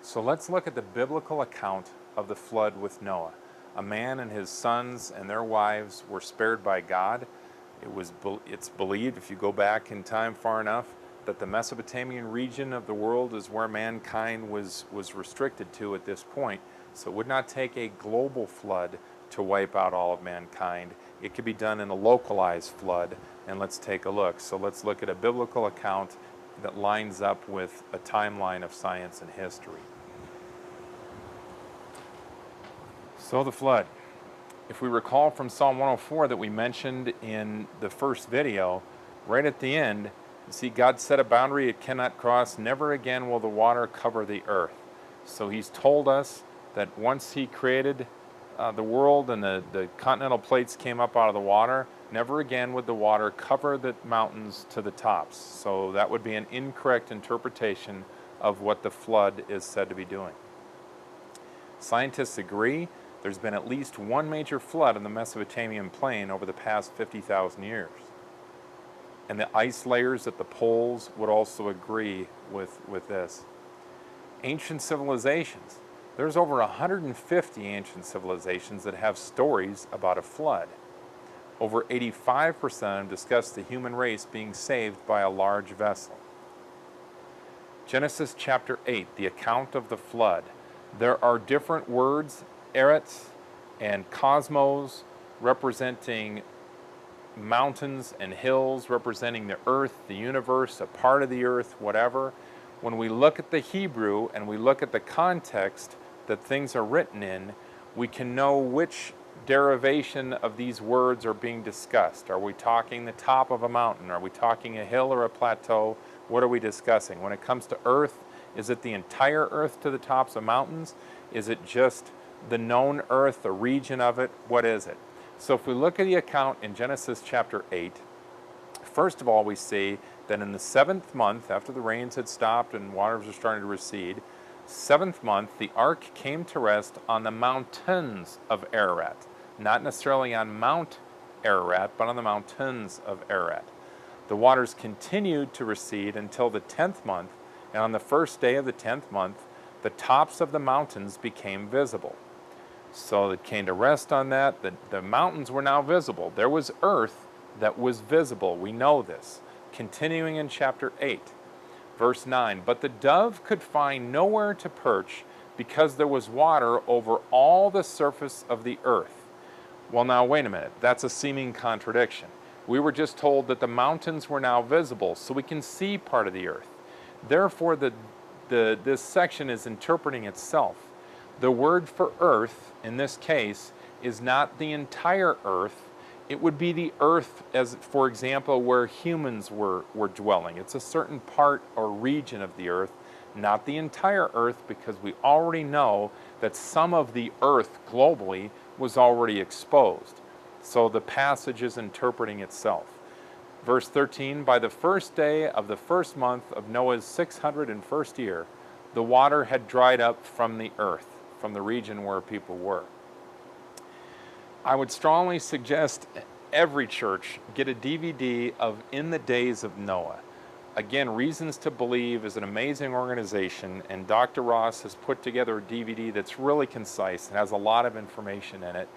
So let's look at the biblical account of the flood with Noah. A man and his sons and their wives were spared by God. It's believed, if you go back in time far enough, that the Mesopotamian region of the world is where mankind was restricted to at this point. So it would not take a global flood to wipe out all of mankind. It could be done in a localized flood, and let's take a look. So let's look at a biblical account that lines up with a timeline of science and history. So the flood. If we recall from Psalm 104 that we mentioned in the first video, right at the end, you see God set a boundary it cannot cross. Never again will the water cover the earth. So he's told us that once he created the world and the continental plates came up out of the water, never again would the water cover the mountains to the tops. So that would be an incorrect interpretation of what the flood is said to be doing. Scientists agree there's been at least one major flood in the Mesopotamian plain over the past 50,000 years. And the ice layers at the poles would also agree with this. Ancient civilizations. There's over 150 ancient civilizations that have stories about a flood. Over 85% of them discuss the human race being saved by a large vessel. Genesis chapter 8, the account of the flood. There are different words, Eretz and cosmos, representing mountains and hills, representing the earth, the universe, a part of the earth, whatever. When we look at the Hebrew and we look at the context that things are written in, we can know which derivation of these words are being discussed. Are we talking the top of a mountain? Are we talking a hill or a plateau? What are we discussing? When it comes to earth, is it the entire earth to the tops of mountains? Is it just the known earth, a region of it? What is it? So if we look at the account in Genesis chapter 8, first of all we see that in the 7th month, after the rains had stopped and waters were starting to recede, 7th month, the ark came to rest on the mountains of Ararat. Not necessarily on Mount Ararat, but on the mountains of Ararat. The waters continued to recede until the 10th month, and on the first day of the 10th month, the tops of the mountains became visible. So it came to rest on that. The mountains were now visible. There was earth that was visible. We know this. Continuing in chapter 8, verse 9. But the dove could find nowhere to perch because there was water over all the surface of the earth. Well, now, wait a minute. That's a seeming contradiction. We were just told that the mountains were now visible, so we can see part of the earth. Therefore, this section is interpreting itself. The word for earth, in this case, is not the entire earth. It would be the earth, as for example, where humans were dwelling. It's a certain part or region of the earth, not the entire earth, because we already know that some of the earth globally was already exposed. So the passage is interpreting itself. Verse 13, by the first day of the first month of Noah's 601st year, the water had dried up from the earth, from the region where people were. I would strongly suggest every church get a DVD of In the Days of Noah. Again, Reasons to Believe is an amazing organization, and Dr. Ross has put together a DVD that's really concise and has a lot of information in it.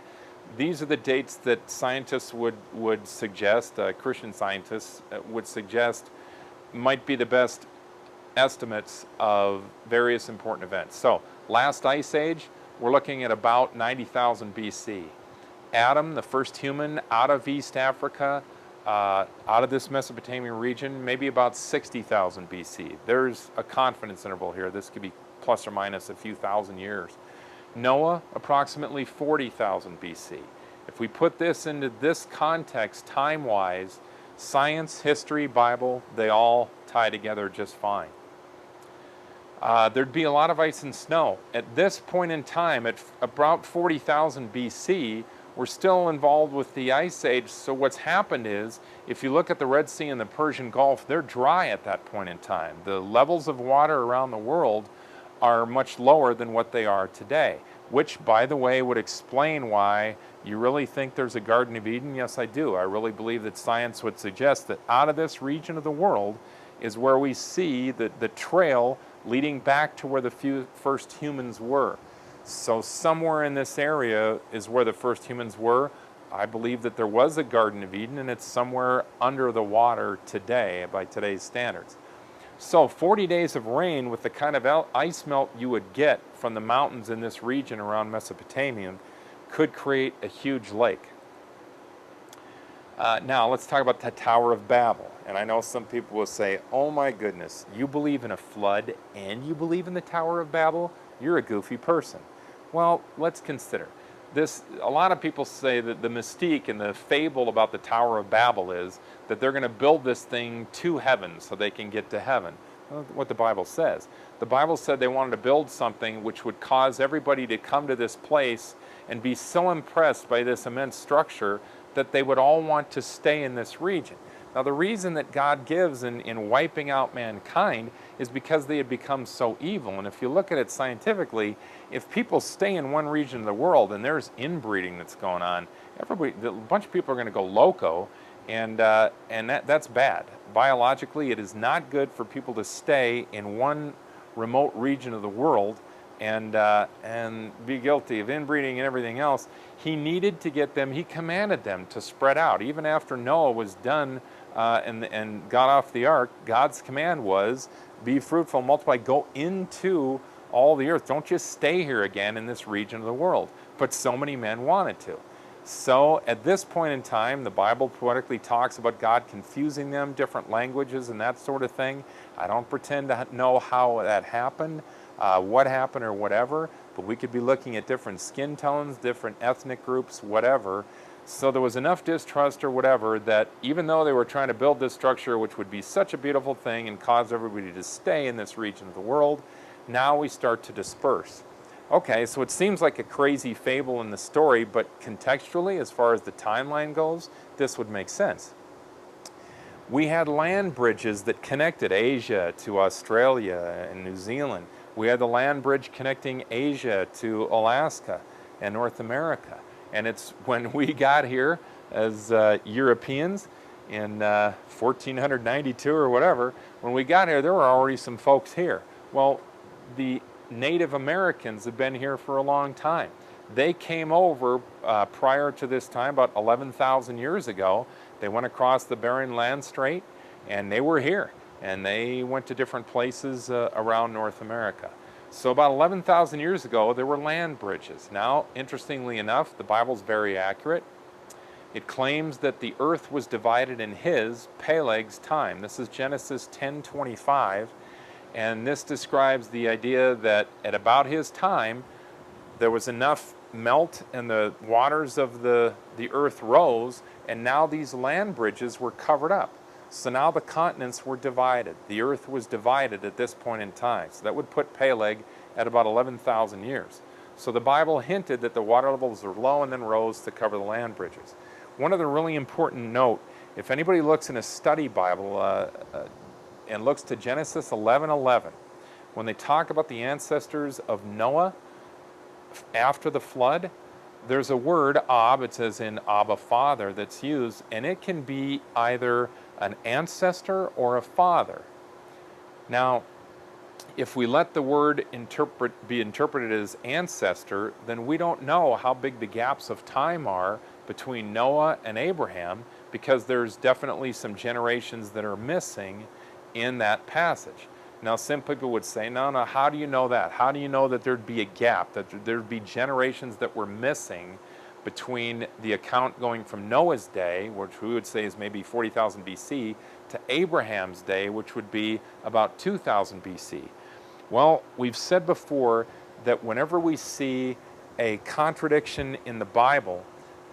These are the dates that scientists would suggest, Christian scientists would suggest might be the best estimates of various important events. So, last ice age, we're looking at about 90,000 BC. Adam, the first human out of East Africa, out of this Mesopotamian region, maybe about 60,000 BC. There's a confidence interval here. This could be plus or minus a few thousand years. Noah, approximately 40,000 BC. If we put this into this context time-wise, science, history, Bible, they all tie together just fine. There'd be a lot of ice and snow. At this point in time, at about 40,000 BC, we're still involved with the Ice Age, so what's happened is, if you look at the Red Sea and the Persian Gulf, they're dry at that point in time. The levels of water around the world are much lower than what they are today, which, by the way, would explain why you really think there's a Garden of Eden. Yes, I do. I really believe that science would suggest that out of this region of the world is where we see the trail leading back to where the first humans were. So somewhere in this area is where the first humans were. I believe that there was a Garden of Eden, and it's somewhere under the water today by today's standards. So 40 days of rain with the kind of ice melt you would get from the mountains in this region around Mesopotamia could create a huge lake. Now let's talk about the Tower of Babel. And I know some people will say, oh my goodness, you believe in a flood and you believe in the Tower of Babel? You're a goofy person. Well, let's consider this. A lot of people say that the mystique and the fable about the Tower of Babel is that they're going to build this thing to heaven so they can get to heaven. Well, what the Bible says. The Bible said they wanted to build something which would cause everybody to come to this place and be so impressed by this immense structure that they would all want to stay in this region. Now the reason that God gives in wiping out mankind is because they had become so evil. And if you look at it scientifically, if people stay in one region of the world and there's inbreeding that's going on, a bunch of people are going to go loco, and that's bad. Biologically, it is not good for people to stay in one remote region of the world and be guilty of inbreeding and everything else. He needed to get them, he commanded them to spread out. Even after Noah was done and got off the ark, God's command was, be fruitful, multiply, go into all the earth. Don't just stay here again in this region of the world. But so many men wanted to. So at this point in time, the Bible poetically talks about God confusing them, different languages and that sort of thing. I don't pretend to know how that happened, what happened or whatever, but we could be looking at different skin tones, different ethnic groups, whatever. So there was enough distrust or whatever that even though they were trying to build this structure, which would be such a beautiful thing and cause everybody to stay in this region of the world, now we start to disperse. Okay, so it seems like a crazy fable in the story, but contextually, as far as the timeline goes, this would make sense. We had land bridges that connected Asia to Australia and New Zealand. We had the land bridge connecting Asia to Alaska and North America. And it's when we got here as Europeans in 1492 or whatever, when we got here, there were already some folks here. Well, the Native Americans have been here for a long time. They came over prior to this time, about 11,000 years ago. They went across the Bering Land Strait, and they were here. And they went to different places around North America. So about 11,000 years ago, there were land bridges. Now, interestingly enough, the Bible's very accurate. It claims that the earth was divided in Peleg's time. This is Genesis 10:25. And this describes the idea that at about his time, there was enough melt and the waters of the earth rose, and now these land bridges were covered up. So now the continents were divided. The earth was divided at this point in time. So that would put Peleg at about 11,000 years. So the Bible hinted that the water levels were low and then rose to cover the land bridges. One other really important note, if anybody looks in a study Bible and looks to Genesis 11:11, when they talk about the ancestors of Noah after the flood, there's a word, Ab, it says in Abba, Father, that's used, and it can be either an ancestor or a father. Now, if we let the word be interpreted as ancestor, then we don't know how big the gaps of time are between Noah and Abraham, because there's definitely some generations that are missing in that passage. Now, some people would say, no, how do you know that? How do you know that there'd be a gap, that there'd be generations that were missing between the account going from Noah's day, which we would say is maybe 40,000 BC, to Abraham's day, which would be about 2000 BC? Well, we've said before that whenever we see a contradiction in the Bible,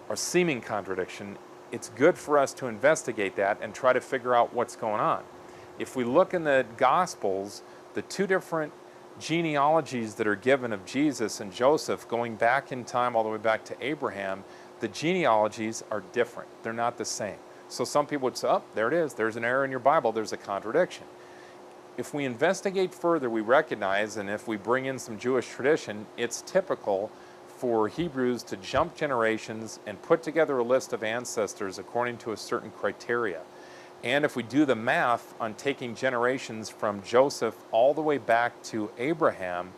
or seeming contradiction, it's good for us to investigate that and try to figure out what's going on. If we look in the Gospels, the two different genealogies that are given of Jesus and Joseph going back in time all the way back to Abraham, the genealogies are different. They're not the same. So some people would say, oh, there it is. There's an error in your Bible. There's a contradiction. If we investigate further, we recognize, and if we bring in some Jewish tradition, it's typical for Hebrews to jump generations and put together a list of ancestors according to a certain criteria. And if we do the math on taking generations from Joseph all the way back to Abraham,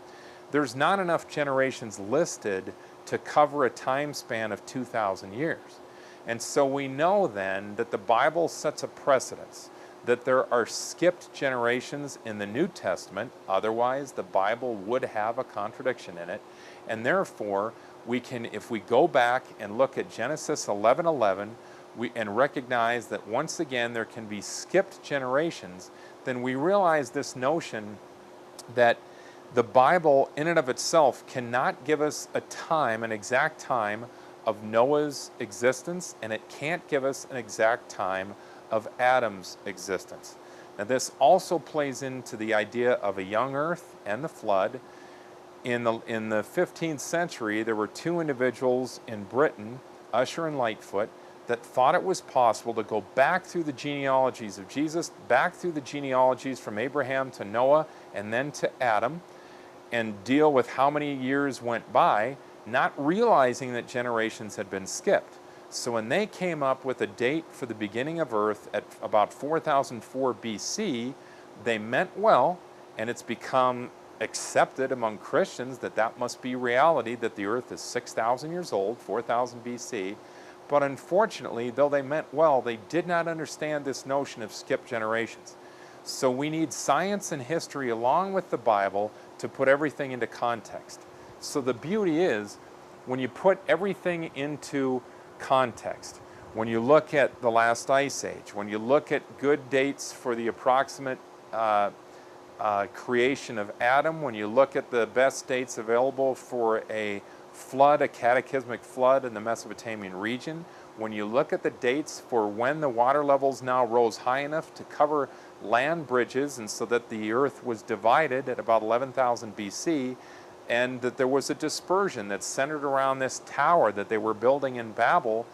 there's not enough generations listed to cover a time span of 2,000 years. And so we know then that the Bible sets a precedence, that there are skipped generations in the New Testament, otherwise the Bible would have a contradiction in it. And therefore, we can, if we go back and look at Genesis 11:11, and recognize that once again there can be skipped generations, then we realize this notion that the Bible in and of itself cannot give us a time, an exact time of Noah's existence, and it can't give us an exact time of Adam's existence. Now this also plays into the idea of a young earth and the flood. In the 15th century, there were two individuals in Britain, Ussher and Lightfoot, that thought it was possible to go back through the genealogies of Jesus, back through the genealogies from Abraham to Noah and then to Adam, and deal with how many years went by, not realizing that generations had been skipped. So when they came up with a date for the beginning of Earth at about 4004 BC, they meant well, and it's become accepted among Christians that that must be reality, that the Earth is 6,000 years old, 4000 BC. But unfortunately, though they meant well, they did not understand this notion of skipped generations. So we need science and history along with the Bible to put everything into context. So the beauty is, when you put everything into context, when you look at the last ice age, when you look at good dates for the approximate creation of Adam, when you look at the best dates available for a flood, a cataclysmic flood in the Mesopotamian region, when you look at the dates for when the water levels now rose high enough to cover land bridges, and so that the earth was divided at about 11,000 BC, and that there was a dispersion that's centered around this tower that they were building in Babel,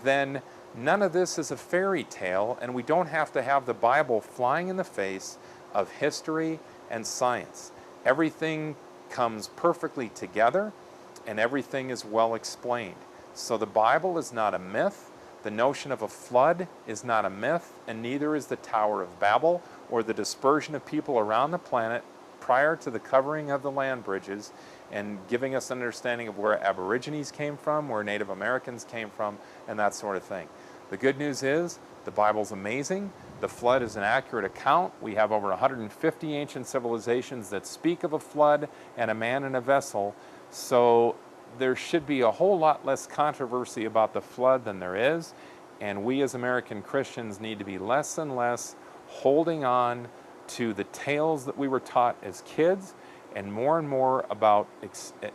then none of this is a fairy tale, and we don't have to have the Bible flying in the face of history and science. Everything comes perfectly together, and everything is well explained. So the Bible is not a myth. The notion of a flood is not a myth, and neither is the Tower of Babel or the dispersion of people around the planet prior to the covering of the land bridges and giving us an understanding of where Aborigines came from, where Native Americans came from, and that sort of thing. The good news is the Bible's amazing. The flood is an accurate account. We have over 150 ancient civilizations that speak of a flood and a man in a vessel. So there should be a whole lot less controversy about the flood than there is, and we as American Christians need to be less and less holding on to the tales that we were taught as kids, and more about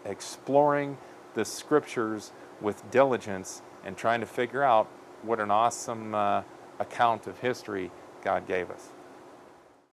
exploring the scriptures with diligence and trying to figure out what an awesome account of history God gave us.